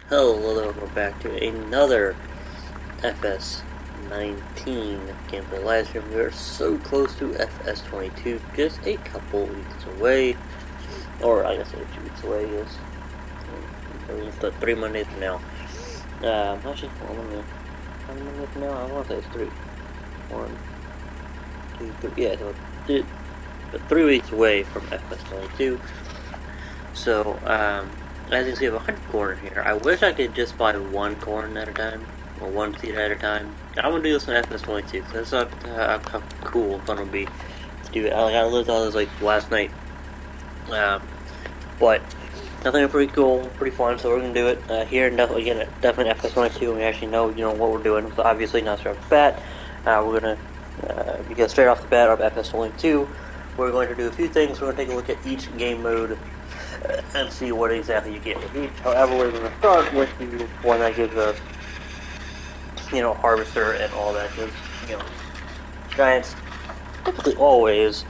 Hello, welcome back to another FS19 gameplay livestream. We are so close to FS22, just a couple weeks away, or I guess 2 weeks away. Is it's 3 Mondays from now. Actually, how many Mondays from now? I want to say it's 3. 1, 2, 3. Yeah, so it's 3 weeks away from FS22. So, as you can see, I have 100 corn here. I wish I could just buy 1 corn at a time, or 1 seed at a time. I'm gonna do this in FS22, because that's how cool and fun it would be to do it. I lived all this like last night, but I think it's pretty cool, pretty fun. So we're gonna do it here, and definitely again, definitely FS22. And we actually know, what we're doing. So obviously, not straight off the bat. We're gonna because straight off the bat of FS22, we're going to do a few things. We're gonna take a look at each game mode and see what exactly you get with each. However, we're going to start with the one that gives us, harvester and all that. Because, giants typically always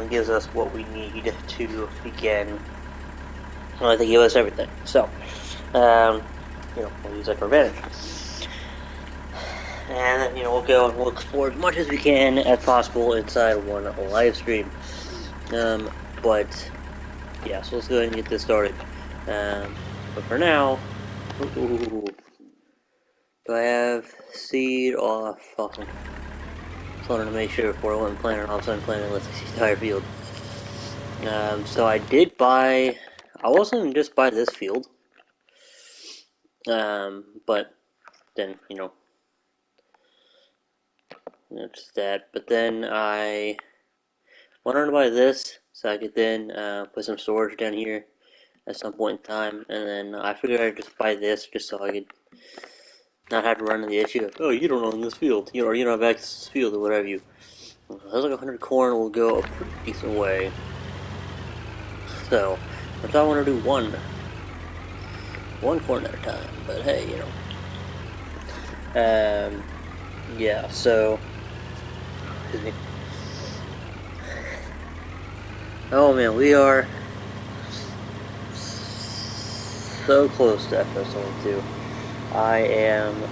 gives us what we need to begin. They give us everything. So, we'll use that for advantage. And then, we'll go and we'll explore as much as we can as possible inside one live stream. But yeah, so let's go ahead and get this started. But for now, do I have seed off? Awesome. Just wanted to make sure before I went planting, all of a sudden planting let's see the entire field. So I did buy. I wasn't just buy this field. But then just that. But then I wanted to buy this so I could then put some storage down here at some point in time, and then I figured I'd just buy this just so I could not have to run into the issue of, oh, you don't own this field, or you don't have access to this field, or whatever you. That's like 100 corn will go a pretty decent way. So, I thought I want to do one corn at a time, but hey, yeah, so, excuse me. Oh man, we are so close to FS22. I am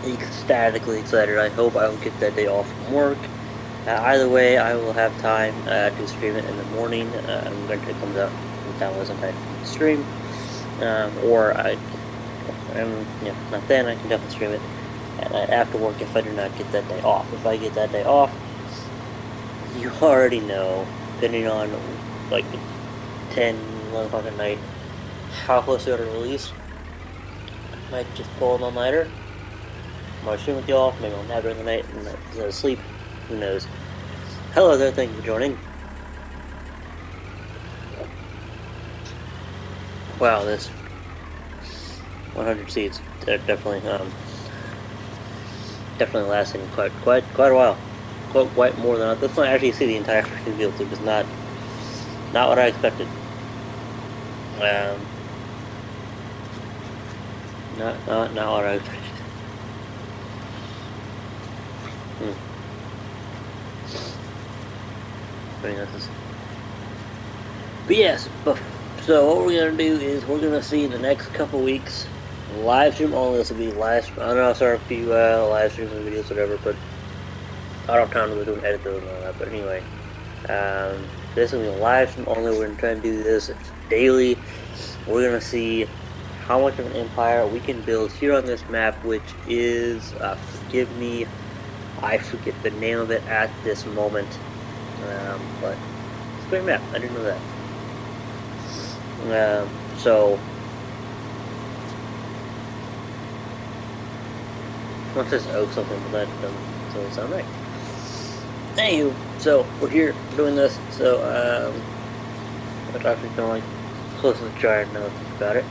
ecstatically excited. I hope I will get that day off from work. Either way, I will have time to stream it in the morning. I'm going to come out and download some type of stream, or not then. I can definitely stream it after work if I do not get that day off. If I get that day off, you already know, depending on like 10, 11 o'clock at night, how close we are to release. I might just pull an all-nighter. I might stream with y'all. Maybe I'll nap during the night and instead of sleep. Who knows? Hello there, thank you for joining. Wow, this 100 seeds are definitely lasting quite a while. Quite more than this one. Actually, see the entire freaking field. It was not what I expected. Not what I expected. But yes, so what we're gonna do is we're gonna see in the next couple weeks, live stream only. This will be live stream. I know I'll start a few live streams and videos, whatever, but I don't have time to do an edit those and all that. But anyway, this will be a live stream only. We're gonna try and do this daily. We're gonna see how much of an empire we can build here on this map, which is, forgive me, I forget the name of it at this moment, but it's a great map. I didn't know that. So once this oak something, but that doesn't sound right. Anywho, so we're here doing this. So I'm actually kind of like close to the giant now. Think about it.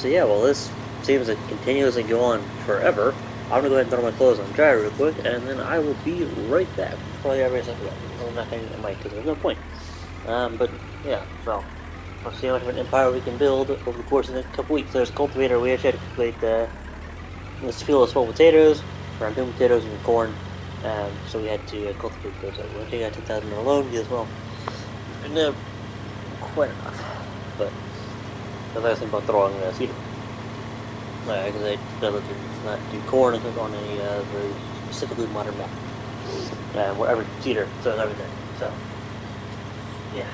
So yeah, well, this seems to continuously go on forever. I'm gonna go ahead and throw my clothes on dry real quick, and then I will be right back. Probably everybody's like, well, I'm not gonna get my because there's no point. But yeah, so let's see how much of an empire we can build over the course of the next couple weeks. There's a cultivator. We actually had to cultivate this field of small potatoes, around 2 potatoes and corn. So we had to cultivate those. We're gonna take out 10,000 alone as well. And quite enough, but I was thinking about throwing cedar. Because I decided to not do corn on a very specifically modern map. Where every cedar throws everything. So, yeah.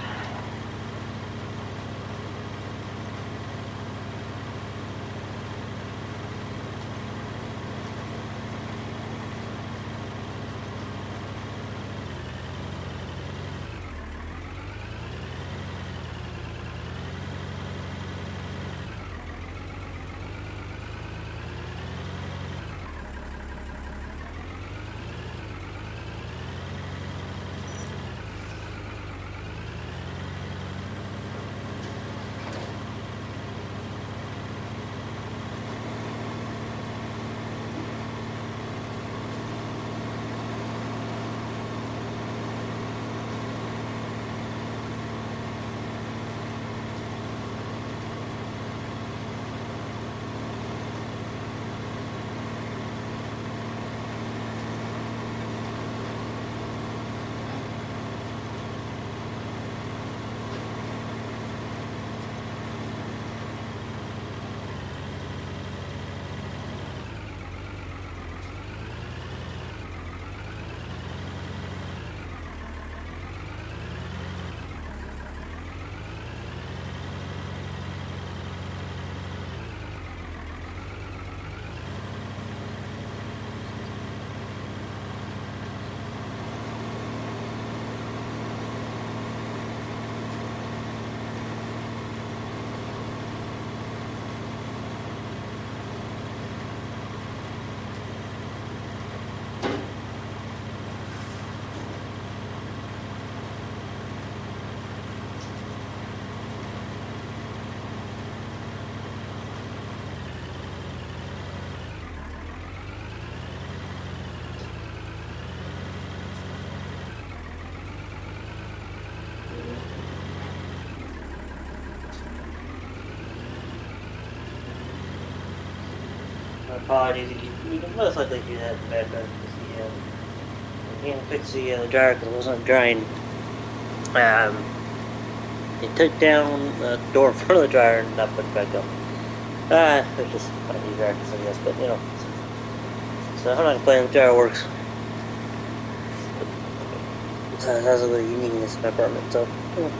Apologies, you can most likely do that in bad because you can't fix the dryer because it wasn't drying. It took down the door in front of the dryer and not put it back up. It's just kind of easier, I guess, but you know. So I'm not complaining, the dryer works. It has a little uniqueness in my apartment, so. You know.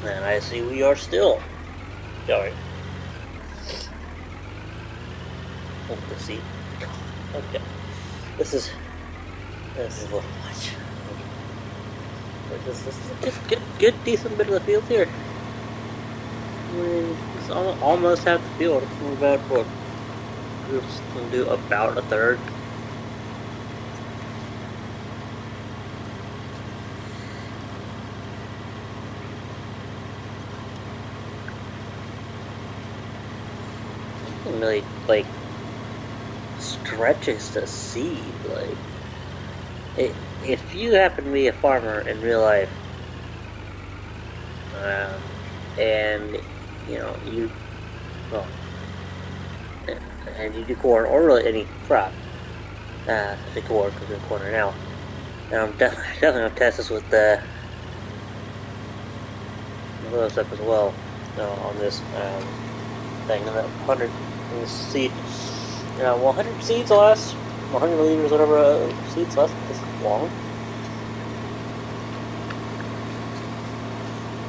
And I see we are still going. Let's see. Okay. This is a little much. But this is a good, decent bit of the field here. I mean, it's almost half the field. We're about what? We're just gonna do about a third. Really like stretches to seed. Like, if you happen to be a farmer in real life, and you know and you do corn or really any crop, I say corn because we're in corn right now. And I'm definitely gonna test this with the other stuff as well on this thing, and that 100 seed. Yeah, well, 100 seeds last, 100 milliliters, whatever seeds last this long.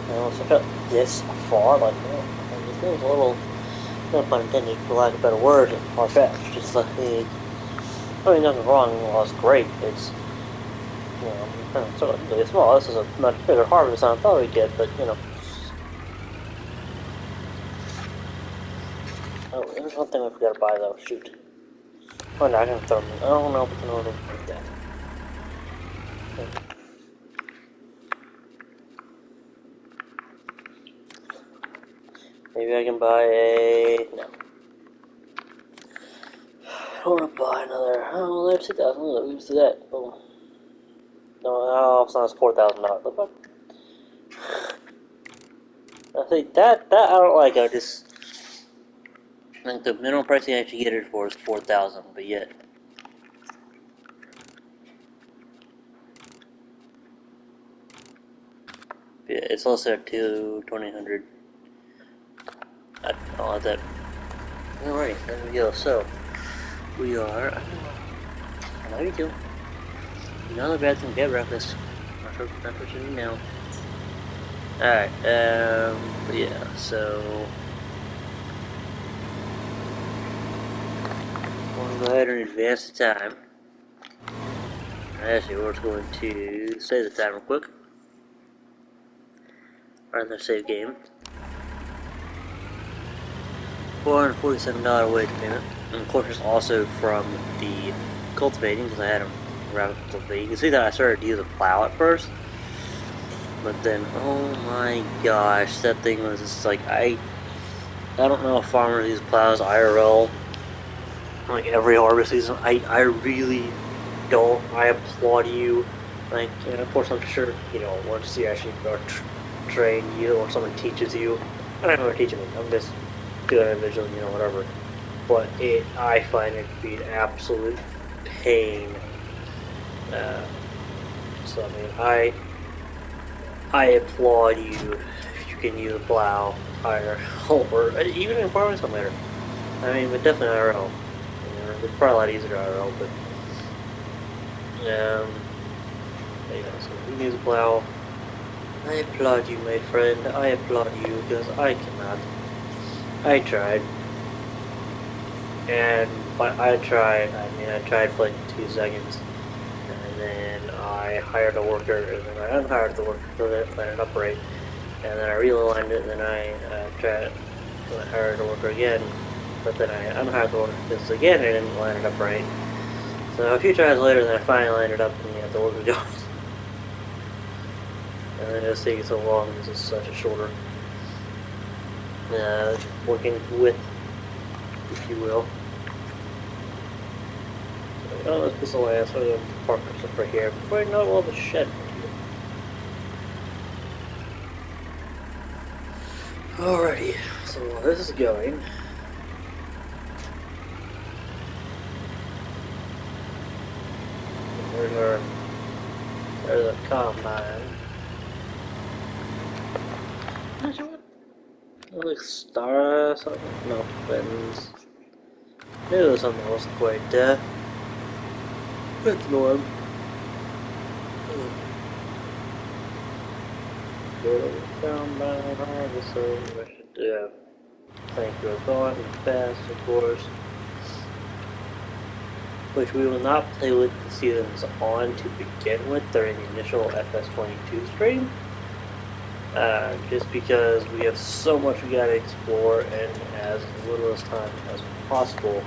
You know, such a this far, like, you know, this thing's a little, no pun intended, for lack of a better word, far-fetched. Just like, I mean, nothing wrong, well, it's great. It's, you know, sort of really small. This is a much bigger harvest than I thought we'd get, but, you know. Oh, there's one thing we forgot to buy, though. Shoot. Oh, no, I can throw them. I don't know if it's in order to do that. Maybe I can buy a... No. I don't want to buy another... Oh, there's 2,000. Let me do that. Oh. No, it's not $4,000. Look up. I think that I don't like. I think the minimum price you actually get it for is 4,000, but yet. Yeah, it's also at 2,200. I don't know that. Alright, there we go. So, we are. I love you too. Another bad thing, get breakfast. Not what you need now. Alright, but yeah, so. I'm going to go ahead and advance the time. Actually, we're going to save the time real quick. Run the save game. $447 wage payment. And of course, it's also from the cultivating, because I had them around cultivating. You can see that I started to use a plow at first. But then, oh my gosh, that thing was just like, I don't know if farmers use plows IRL, like every harvest season. I really don't. I applaud you. Like, and of course, I'm sure, you know, once you actually train you or someone teaches you, I don't know who's teaching me, I'm just doing it visually, you know, whatever. But I find it to be an absolute pain. So, I mean, I applaud you if you can use a plow, tire, or even in farming simulator. I mean, but definitely IRL. You know, it's probably a lot easier IRL, but yeah, so you can use a plow. I applaud you, my friend. I applaud you because I cannot. I tried, and but I tried. I mean, I tried for like 2 seconds. And then I hired a worker, and then I unhired the worker so that it landed upright. And then I realigned it, and then I tried, and I hired a worker again, but then I unhired the worker because again I didn't line it up right. So a few tries later, then I finally lined it up, and the worker goes. And then it's taking so long because it's such a shorter working width, if you will. Oh, let's put the last one of the park stuff right here before I know all the shed. Alrighty, so while this is going, there's a combine. Actually, what? Like star or something? No, buttons. Maybe there's something else quite that's norm. Combine harvester, I should thank you for going fast, of course. Which we will not play with the seasons on to begin with during the initial FS22 stream. Just because we have so much we gotta explore in as little as time as possible,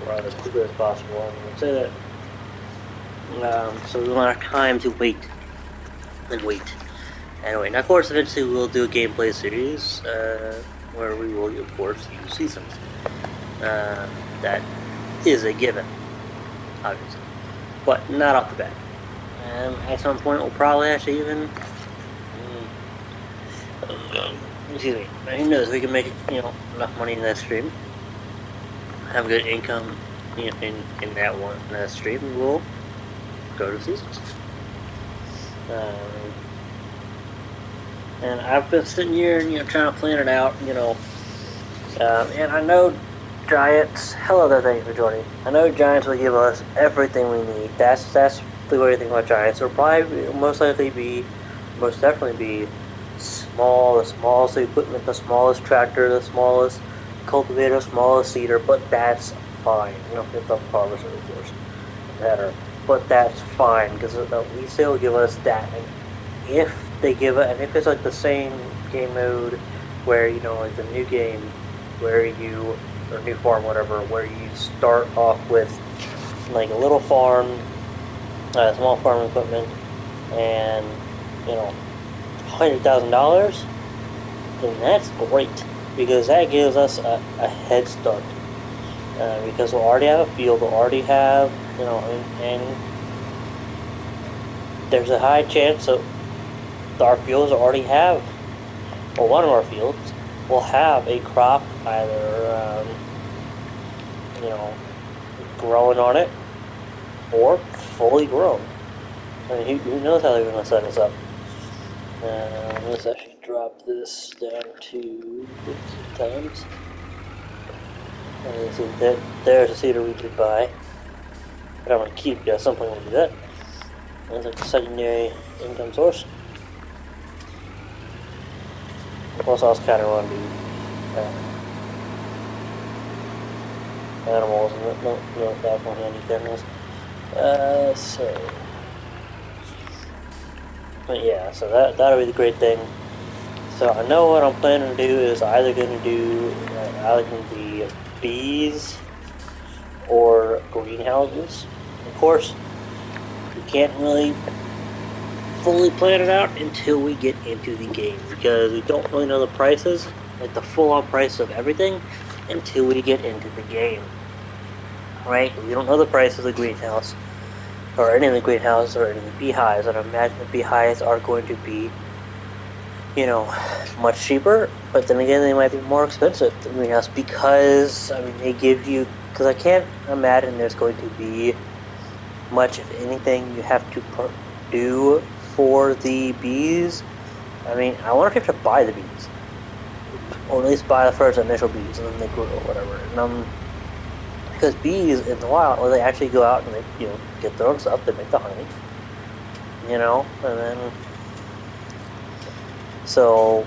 or as quickly as possible. I'm gonna say that. So we want our time to wait and wait. Anyway, now of course eventually we'll do a gameplay series where we will of course use seasons. That is a given, obviously, but not off the bat. At some point we'll probably actually even excuse me, who knows, we can make, you know, enough money in that stream, have a good income in that stream, and we'll go to seasons. And I've been sitting here and, you know, trying to plan it out, you know, and I know Giants, hello there, thank you for joining. I know Giants will give us everything we need. That's the way to think about Giants. It'll probably most definitely be small, the smallest equipment, the smallest tractor, the smallest cultivator, the smallest seeder, but that's fine. You know, if the harvester, of course, better, but that's fine because at least they'll give us that. And if they give it, and if it's like the same game mode where, you know, like the new game where you, or new farm, whatever, where you start off with like a little farm, small farm equipment, and, you know, $100,000, then that's great, because that gives us a head start. Because we'll already have a field, we'll already have, you know, and there's a high chance that our fields already have or one of our fields will have a crop either, you know, growing on it or fully grown. I mean, who knows how they're going to set us up. Let's actually drop this down to 15 times. And you see that there's a seeder we did buy. But I'm going to keep it at some point we'll do that. That's like a secondary income source. Plus, I also kind of want to do animals, and no, that one handy animals. But yeah, so that'll be the great thing. So I know what I'm planning to do is either going to do be bees or greenhouses. Of course, we can't really fully plan it out until we get into the game, because we don't really know the prices, like the full-on price of everything, until we get into the game. Right? We don't know the price of the greenhouse, or any of the greenhouses, or any of the beehives, and I imagine the beehives are going to be, you know, much cheaper, but then again, they might be more expensive than greenhouse, because, I mean, they give you, because I can't imagine there's going to be much, if anything, you have to do for the bees. I mean, I wonder if you have to buy the bees, or at least buy the first initial bees, and then they grow, or whatever, and because bees in the wild, well, they actually go out and they, you know, get their own stuff, they make the honey, you know, and then, so,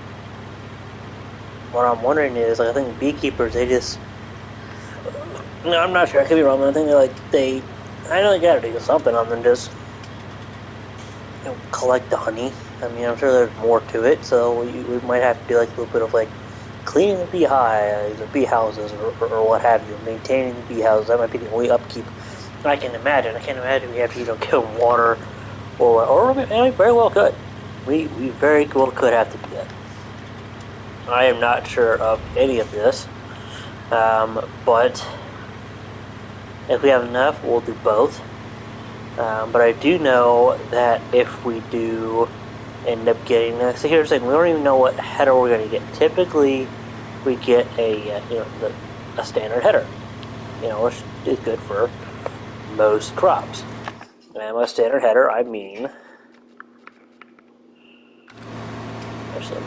what I'm wondering is, like, I think beekeepers, they just, no, I'm not sure, I could be wrong, but I think I know they gotta do something other than just, you know, collect the honey. I mean, I'm sure there's more to it, so we might have to do, like, a little bit of, like, cleaning the beehives, or bee houses, or what have you, maintaining the bee houses. That might be the only upkeep I can imagine. I can't imagine we have to, you know, give them water, or we very well could. We very well could have to do that. I am not sure of any of this, but if we have enough, we'll do both. But I do know that if we do end up getting, so here's the thing, we don't even know what header we're going to get. Typically, we get a standard header, you know, which is good for most crops. And by standard header, I mean, actually,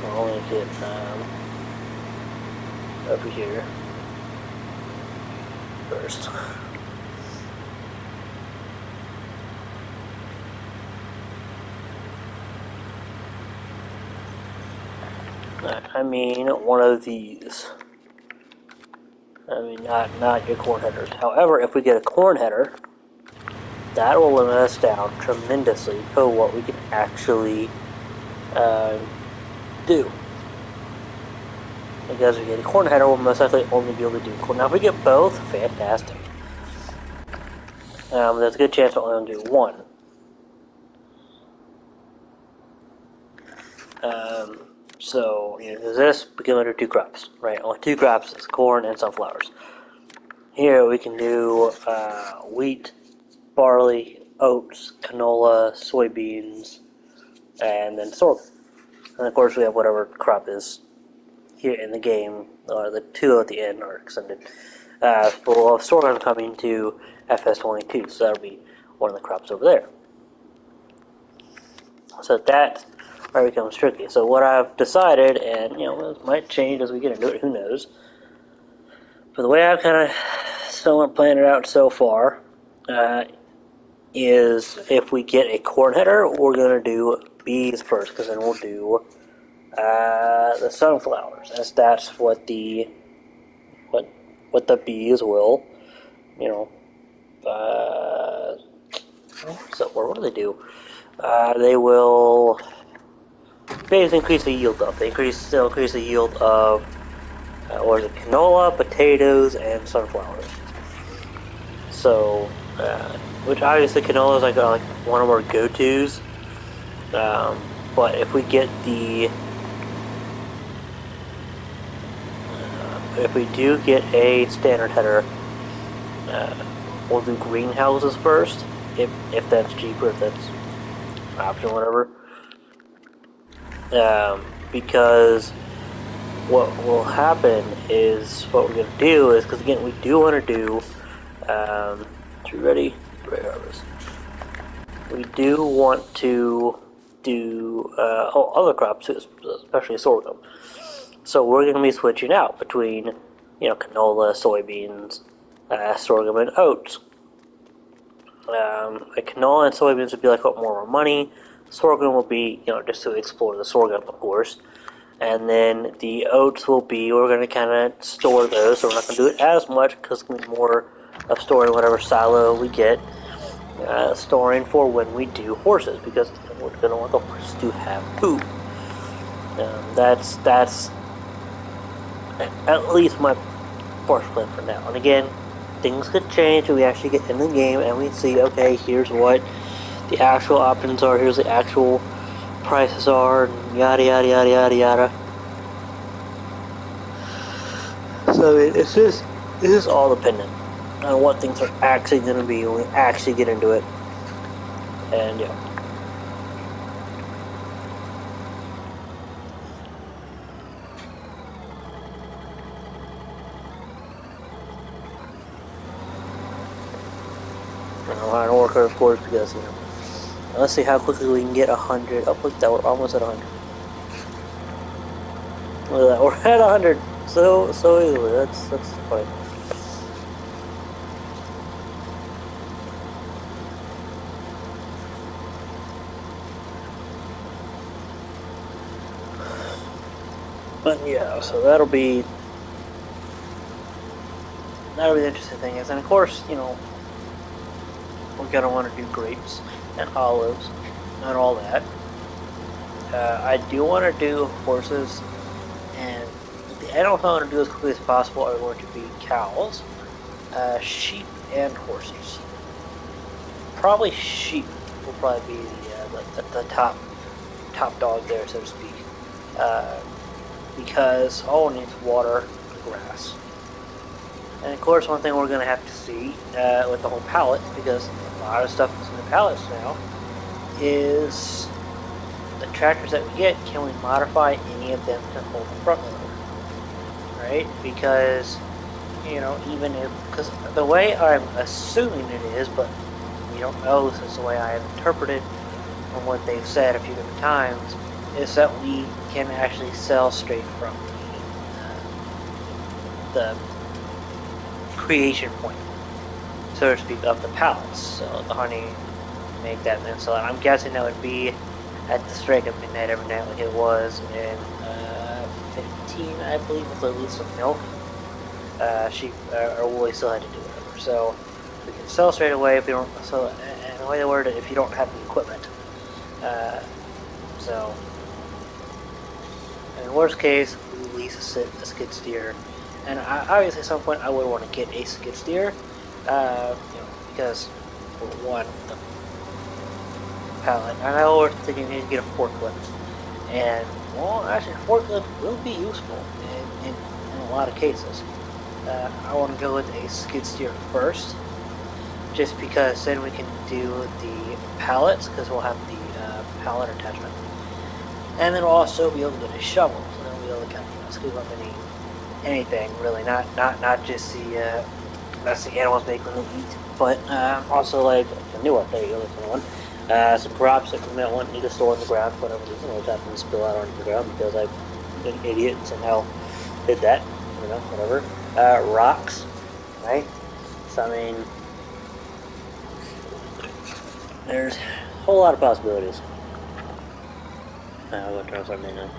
I'll only get over here first. I mean, one of these. I mean, not your corn headers. However, if we get a corn header, that will limit us down tremendously for what we can actually do. Because if we get a corn header, we'll most likely only be able to do corn. Now, if we get both, fantastic. There's a good chance we'll only do one. So, you know, this, we can only do 2 crops, right? Only 2 crops, it's corn and sunflowers. Here we can do wheat, barley, oats, canola, soybeans, and then sorghum. And of course we have whatever crop is here in the game, or the 2 at the end are extended. We'll have sorghum coming to FS19, so that'll be one of the crops over there. So that's where it becomes tricky. So what I've decided, and you know, it might change as we get into it, who knows. But the way I've kind of somewhat planned it out so far is if we get a corn header, we're going to do bees first, because then we'll do the sunflowers, as that's what the bees will, you know, what do they do? They will basically increase the yield of. They'll increase the yield of canola, potatoes, and sunflowers. So, which obviously canola is like one of our go-tos. But if we get if we do get a standard header, we'll do greenhouses first, if that's cheaper, if that's option, whatever. because what will happen is what we're going to do is, because again, we do want to do, are you ready? Right, harvest. We do want to do other crops too, especially sorghum. So we're going to be switching out between, canola, soybeans, sorghum, and oats. Like canola and soybeans would be like what more money. Sorghum will be, just to explore the sorghum, of course. And then the oats will be, we're going to kind of store those, so we're not going to do it as much because it's going to be more of storing whatever silo we get. Storing for when we do horses, because we're going to want the horses to have food. That's at least my first plan for now. And again, things could change when we actually get in the game and we see, okay, here's what the actual options are, here's the actual prices are, and yada yada yada yada yada. So it's just all dependent on what things are actually going to be when we actually get into it. And yeah. Iron worker, of course, because let's see how quickly we can get 100. Oh, look, that we're almost at 100. Look at that, we're at 100 so easily. That's funny. But yeah, so that'll be the interesting thing is, and of course, we're gonna want to do grapes and olives and all that. I do want to do horses, and the animals I want to do as quickly as possible are going to be cows, sheep, and horses. Probably sheep will probably be the top dog there, so to speak, because all it needs water and grass. And of course, one thing we're going to have to see with the whole pallet, because a lot of stuff that's in the pallets now, is the tractors that we get, can we modify any of them to hold the front loader? Right? Because, even if, because the way I'm assuming it is, but we don't know, this is the way I have interpreted from what they've said a few different times, is that we can actually sell straight from the creation point, so to speak, of the pallets. So the honey, make that and then sell it. I'm guessing that would be at the strike of midnight every night, like it was in 15, I believe, with at least some milk. Sheep or woolly still had to do whatever. So we can sell straight away if we don't. So, and the way they word it, if you don't have the equipment. So, in worst case, we lease a skid steer. And obviously, at some point, I would want to get a skid steer, because for one, the pallet, and I was thinking you need to get a forklift. And well, actually, a forklift will be useful in a lot of cases. I want to go with a skid steer first, just because then we can do the pallets, because we'll have the pallet attachment, and then we'll also be able to get a shovel, so then we'll be able to kind of scoop up anything really, not just the that's the animals make when they eat, but also like the new one. There you go, that's the one. Some crops that we might need to store on the ground for whatever reason, which happen to spill out onto the ground because I'm an idiot and somehow did that. Whatever. Rocks, right? So I mean, there's a whole lot of possibilities. I'll go turn something now.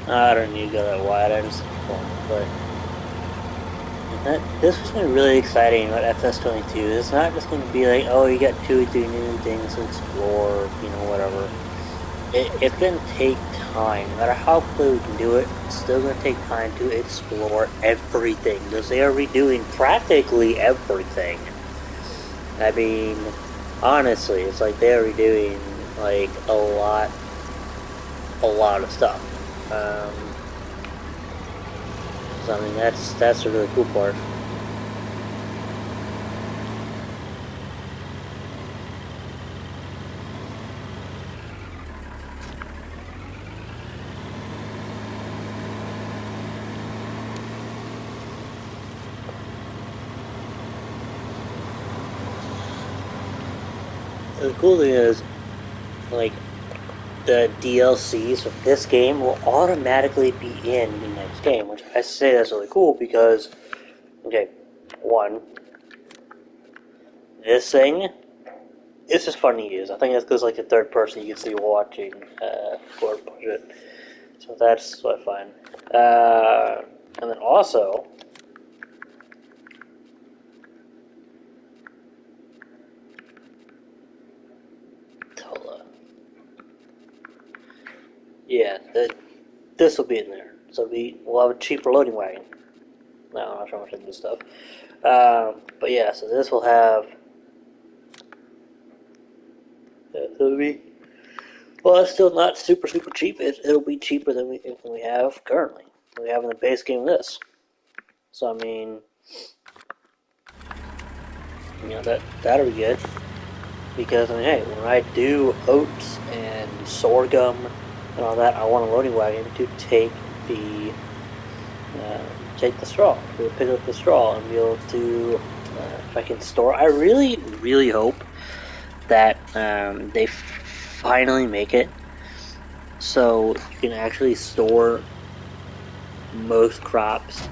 I don't need to go that wide, I just but this was going to be really exciting about FS22. It's not just going to be like, oh, you got 2 or 3 new things to explore, whatever. it's gonna take time. No matter how quickly we can do it, it's still gonna take time to explore everything. Because they are redoing practically everything. I mean, honestly, it's like they're redoing like a lot of stuff. So I mean, that's a really cool part. The cool thing is, like, the DLCs for this game will automatically be in the next game, which I say that's really cool because, okay, one, this thing, it's just fun to use. I think it's because, like, the third person you can see watching or push it. So that's what I find. And then also, yeah, this will be in there. So we'll have a cheaper loading wagon. No, I'm not sure how much into this stuff. But yeah, so this will have. It'll be. Well, it's still not super cheap. It'll be cheaper than we have currently. We have in the base game this. So I mean, that'll be good. Because I mean, hey, when I do oats and sorghum and all that, I want a loading wagon to take the straw, to pick up the straw and be able to, if I can store. I really hope that they finally make it so you can actually store most crops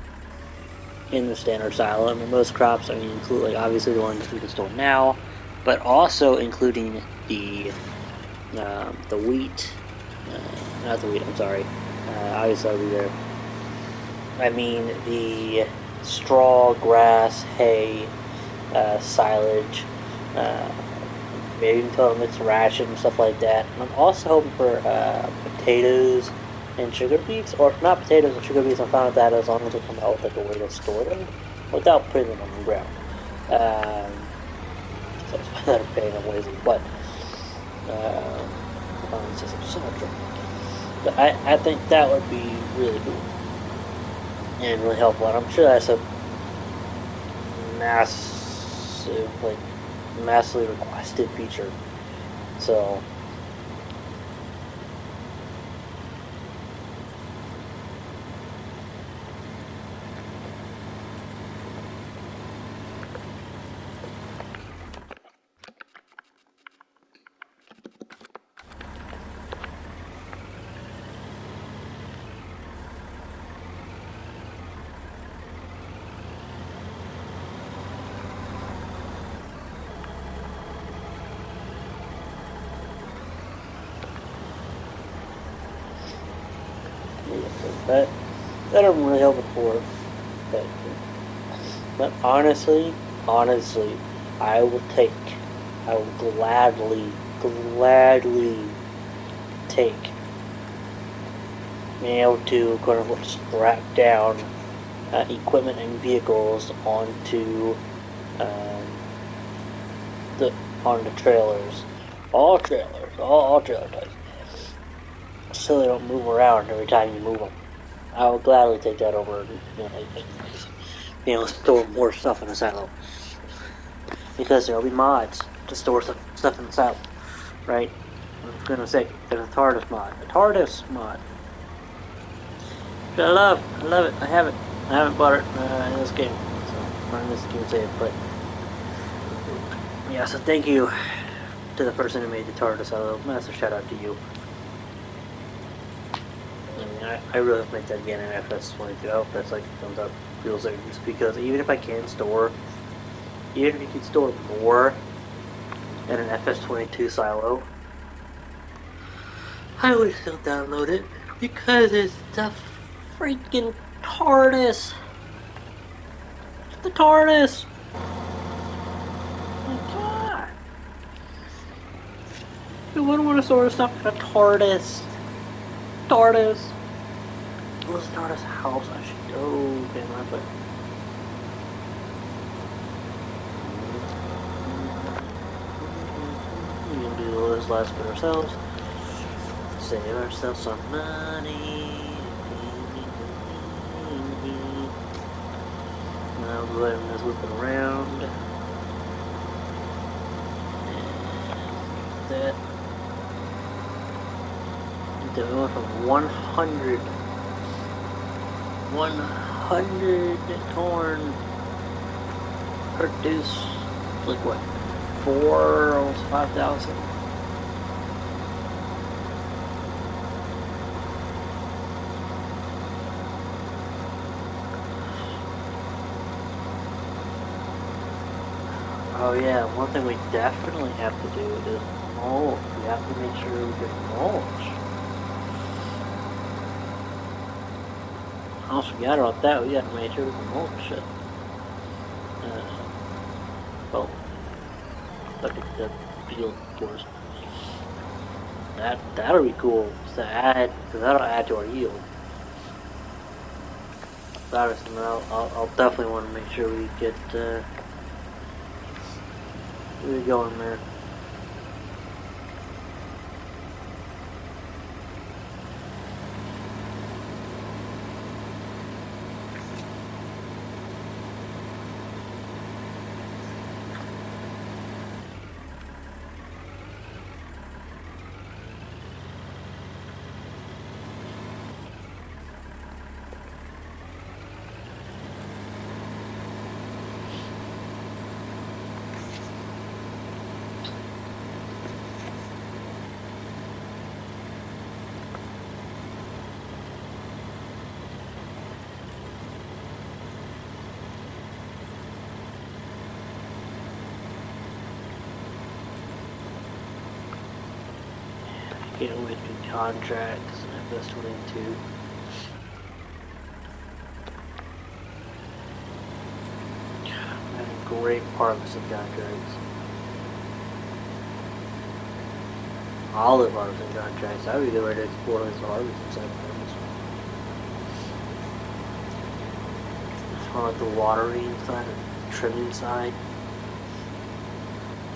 in the standard silo. I mean, most crops, I mean, include, like, obviously the ones we can store now, but also including the wheat, not the wheat, I'm sorry, obviously that'll be there. I mean, the straw, grass, hay, silage, maybe even total mixed ration and stuff like that. And I'm also hoping for potatoes and sugar beets, or if not potatoes and sugar beets, I'm fine with that as long as they come out with like a way to store them without putting them on the ground. So it's why that I'm paying them lazy, but it's just so much trouble. But I think that would be really cool and really helpful. And I'm sure that's a massively requested feature. So that I'm really hoping for. But honestly, I will gladly take being able to quote unquote strap down equipment and vehicles onto the trailers, all trailer types, so they don't move around every time you move them. I will gladly take that over, being able to store more stuff in the silo, because there'll be mods to store stuff in the silo, right? I'm gonna say there's a TARDIS mod. Which I love it. I haven't bought it in this game, so not in this game save, but yeah. So thank you to the person who made the TARDIS. Massive shout out to you. I really hope to make that again in FS19. I hope that's like comes out real soon, just because even if you can store more in an FS22 silo, I would still download it because it's the freaking TARDIS. The TARDIS. Oh my God. You wouldn't want to store stuff in a TARDIS. TARDIS. What's TARDIS house? I should. Oh, okay, that's right. We can do this last bit ourselves. Save ourselves some money. Now go ahead and just loop it around. And that. Then we went from 100 corn produce like what, 4, almost 5,000. Oh yeah, one thing we definitely have to do is mulch. We have to make sure we get mulch. I almost forgot about that. We got to make sure we can mulch it. Well, look at the field force. That'll be cool to add, because that'll add to our yield. That is something I'll definitely want to make sure we get we go in there. Can't wait to do contracts, FS22. Having great harvesting contracts. Olive harvesting contracts. I would be ready to explore this harvesting side of things. It's more like the watering side, the trimming side.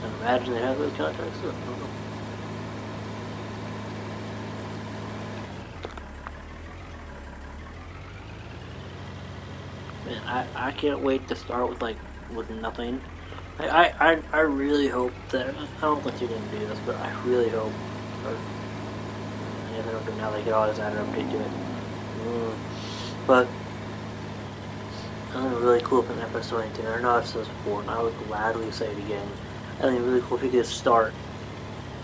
I imagine they have those contracts. I don't know. Man, I can't wait to start with nothing. I really hope that, I don't think you're gonna do this, but I really hope, or if they don't do it now, they could always add an update to it. But something really cool from FS19. I know I've said this before, and I would gladly say it again. I think it'd be really cool if you could start,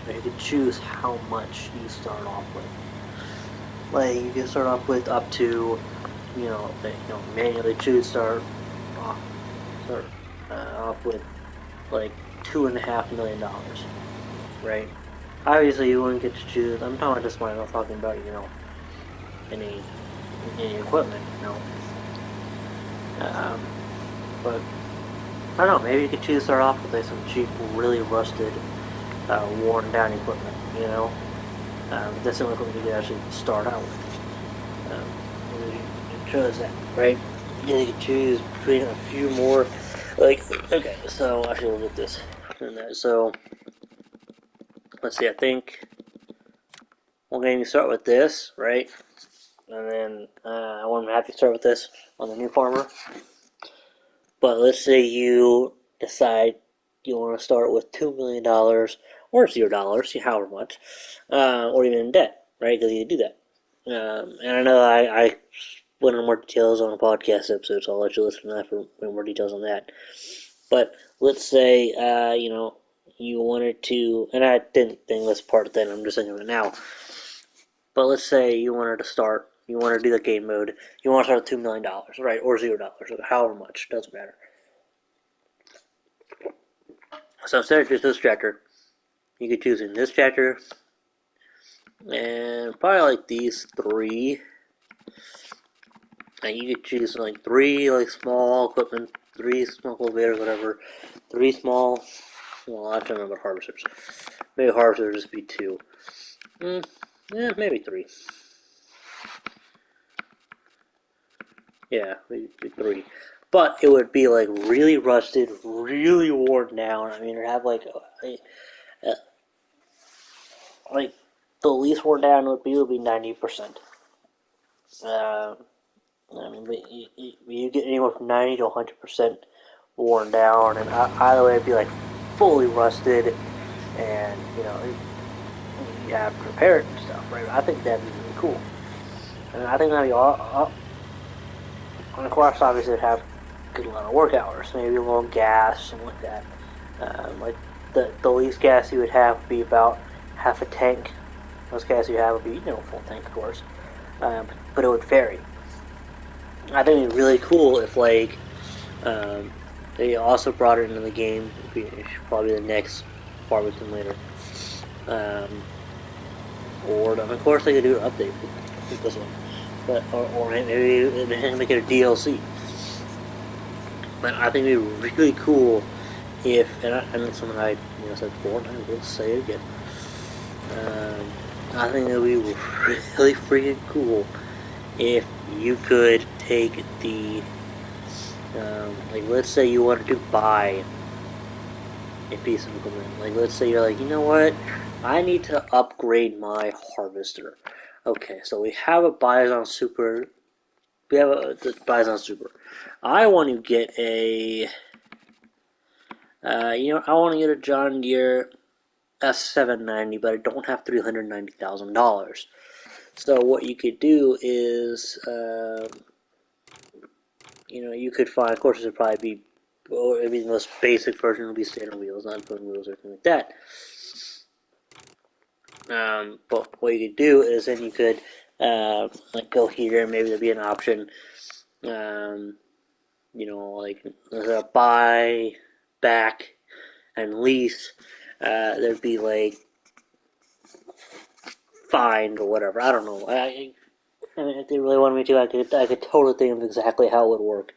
or you could choose how much you start off with. Like you can start off with up to, manually choose start off with like $2.5 million, right? Obviously, you wouldn't get to choose. I'm talking about this one. I'm not talking about any equipment, but I don't know. Maybe you could choose to start off with like some cheap, really rusted, worn down equipment. That's the only equipment you could actually start out with. You chose that, right? Yeah, you could choose between a few more. Like, okay, so I should look at this. So, let's see. I think we're going to start with this, right? And then I want to have to start with this on the new farmer. But let's say you decide you want to start with $2 million or $0, however much, or even in debt, right? Because you can do that. And I know I went into more details on a podcast episode, so I'll let you listen to that for more details on that. But let's say, you wanted to, and I didn't think this part then, I'm just thinking of it now. But let's say you wanted to start, you want to do the game mode, you want to start with $2 million, right? Or $0, however much, doesn't matter. So instead of just this tractor, you could choose in this tractor, and probably like these three. And you could choose like three like small equipment, three small cultivators, whatever, three small Well, I have to remember harvesters. Maybe harvesters just be 2. Yeah, maybe 3. Yeah, maybe 3. But it would be like really rusted, really worn down. I mean, it'd have like the least worn down would be 90%. Uh, I mean, but you get anywhere from 90 to 100% worn down, and either way, it'd be like fully rusted, and you have to repair it and stuff, right? I think that'd be really cool, and I think that'd be all. And of course, obviously, it'd have a good amount of work hours, maybe a little gas, something like that. Like the least gas you would have would be about half a tank. Most gas you have would be full tank, of course, but it would vary. I think it'd be really cool if um, they also brought it into the game. Probably the next Farmington later. Um, or of course they could do an update with this one, but or maybe they make it a DLC. But I think it'd be really cool if, and it's something I said before, and I will say it again. I think it would be really freaking cool if you could take the like, let's say you wanted to buy a piece of equipment. Like, let's say you're like, you know what? I need to upgrade my harvester. Okay, so we have a Bison Super. We have the Bison Super. I want to get a, I want to get a John Deere S790, but I don't have $390,000. So what you could do is, you could find, of course, it would probably be, or maybe the most basic version would be standard wheels, not twin wheels or anything like that. But what you could do is then you could like go here, and maybe there'd be an option, um, like buy, back, and lease. There'd be like find or whatever. I don't know. I mean, if they really wanted me to, I could totally think of exactly how it would work.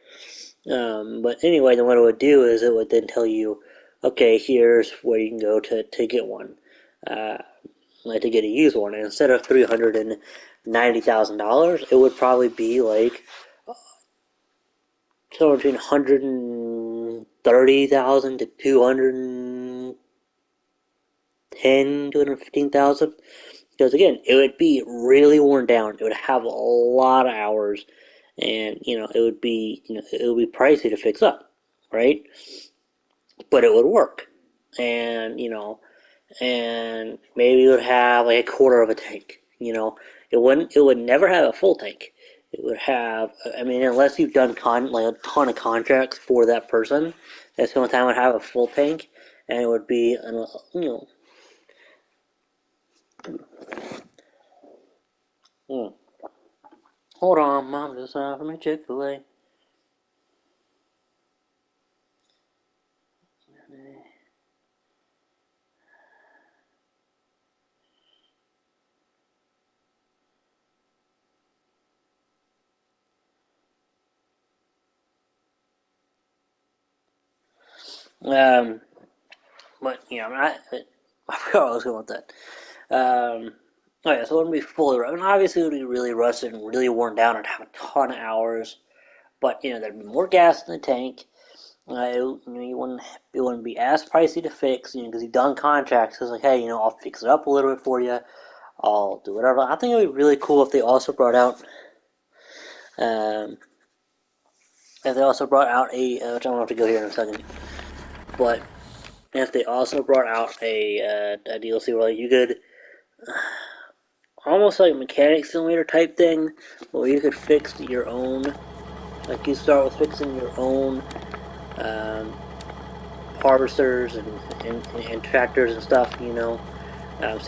But anyway, then what it would do is it would then tell you, okay, here's where you can go to get one. Uh, like to get a used one. And instead of $390,000, it would probably be like somewhere between 130,000 to 215,000. Because again, it would be really worn down. It would have a lot of hours, and it would be pricey to fix up, right? But it would work, and and maybe it would have like a quarter of a tank. It would never have a full tank. It would have, I mean, unless you've done like a ton of contracts for that person, that's the only time it would have a full tank, and it would be, hmm. Hold on, Mom, just for my Chick-fil-A. Um, but I forgot what I was going with that. Oh yeah, so it wouldn't be fully. I mean, obviously, it would be really rusted and really worn down and have a ton of hours. But there'd be more gas in the tank. It wouldn't be as pricey to fix. Because you've done contracts. So it's like, hey, I'll fix it up a little bit for you. I'll do whatever. I think it would be really cool if they also brought out, um, which I'm gonna have to go here in a second. But if they also brought out a DLC where like you could almost like mechanic simulator type thing, where you could fix your own. Like you start with fixing your own um, harvesters and tractors and stuff. So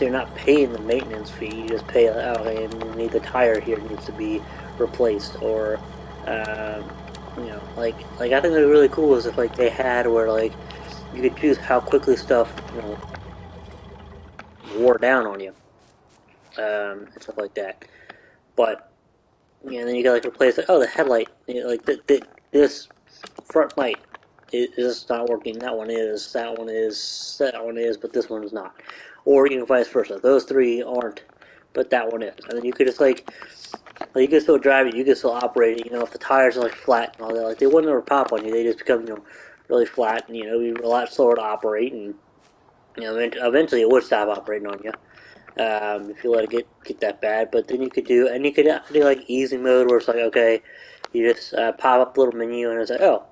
you're not paying the maintenance fee. You just pay, okay, and you need the tire here needs to be replaced, or um, like I think it'd be really cool is if like they had where like you could choose how quickly stuff wore down on you, and stuff like that. But then you got like replace like, oh, the headlight, like this front light is not working. That one is. That one is. That one is. But this one is not. Or even vice versa. Those three aren't, but that one is. And then you could just like you can still drive it. You can still operate it. You know, if the tires are like flat and all that, like they wouldn't ever pop on you. They just become really flat and be a lot slower to operate. And eventually it would stop operating on you. If you let it get that bad. But then you could do like easy mode where it's like, okay, you just pop up the little menu and it's like, oh,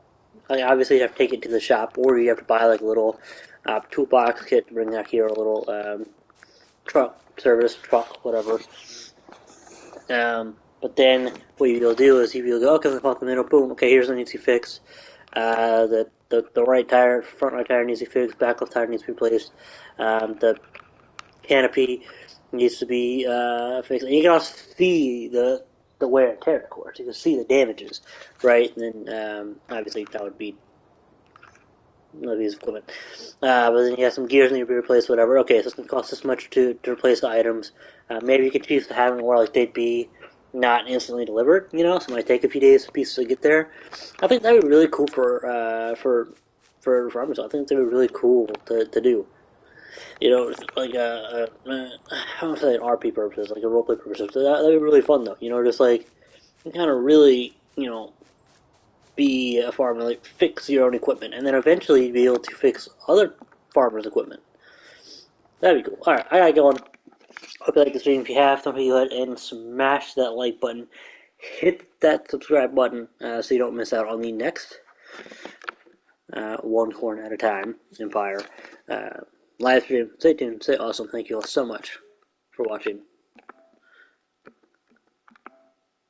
like obviously you have to take it to the shop, or you have to buy like a little toolbox kit to bring out here, a little truck service truck, whatever. But then what you'll do is you'll go, okay, pop the middle, boom, okay, here's what needs to be fixed. The right tire, front right tire needs to be fixed, back left tire needs to be replaced. The canopy needs to be fixed. And you can also see the wear and tear, of course. You can see the damages, right? And then obviously that would be his equipment. But then you have some gears that need to be replaced, whatever. Okay, so it's going to cost this much to replace the items. Maybe you could choose to have them where like they'd be not instantly delivered. So it might take a few days for pieces to get there. I think that would be really cool for Amazon. I think that would be really cool to do. Like I don't say an RP purposes, like a roleplay purposes. That'd be really fun though. Just like kind of really, be a farmer, like fix your own equipment, and then eventually be able to fix other farmers' equipment. That'd be cool. All right, I gotta go on. Hope you like the stream. If you have, don't forget to go ahead and smash that like button. Hit that subscribe button so you don't miss out on the next one corn at a time Empire live stream. Stay tuned. Stay awesome. Thank you all so much for watching.